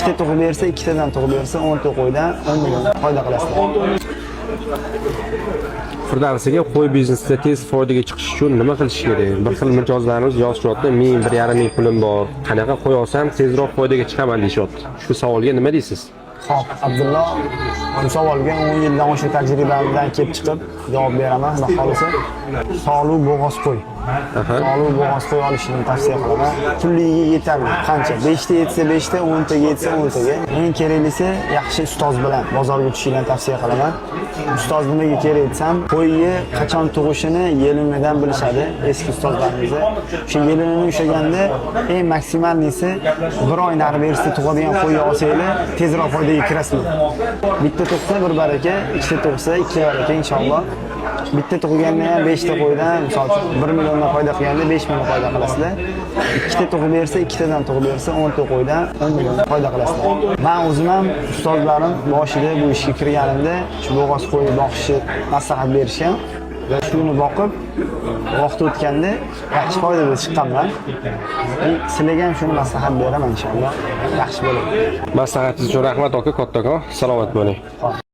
ikkita tug'ib bersa, ikkitadan tug'ib bersa 10 ta qo'ydan 10 million foyda qilasizlar. Firdavsiga qo'y biznesida tez foydaga chiqish uchun nima qilish kerak? Bir xil mijozlarimiz yozishyapti, 1.5 ming pulim bor. Qanaqa qo'y olsam tezroq foydaga chiqaman deyishyapti. Shu savolga nima deysiz? Xo'p, Abdullo, bu savolga 10 yildan o'sha tajribamdan kelib chiqib javob beraman. Xohlasa, sog'lu bo'g'oz qo'y. Sog'lu bo'g'oz qo'y olishni tavsiya qilaman. Kunligiga yetarli. Qancha? 5 ta yetsa 5 ta, 10 ta yetsa 10 taga. Eng keraklisi yaxshi ustoz bilan bozorga tushishni tavsiya qilaman. Ustoz nimaga kerak desam, qo'yni qachon tug'ishini yelinidan bilishadi eski ustozlarimiz. O'sha yelinini ushlaganda eng maksimalnisi 1 oy nari berisda tug'adigan qo'yni olsanglar, tezroq foydaga kirasizlar. Bitta tug'sa bir baraka, ikkita tug'sa ikki baraka inshaalloh. Bitta tug'ganda ham 5 ta qo'ydan, misol uchun 1 milliondan foyda qilganda 5 million foyda qilasizlar. Ikkita tug'ib bersa, ikkitadan tug'ib bersa 10 ta qo'ydan 10 million foyda qilasizlar. Men o'zim ham ustozlarim boshida bu ishga kirganimda shu bo'g'oz qo'yni boqishni maslahat berishgan va shuni boqib vaqt o'tganda yaxshi foydaga chiqqanman. Sizlarga ham shuni maslahat beraman inshaalloh. Yaxshi bo'ladi. Maslahatingiz uchun rahmat aka, kattakon. Salomat bo'ling.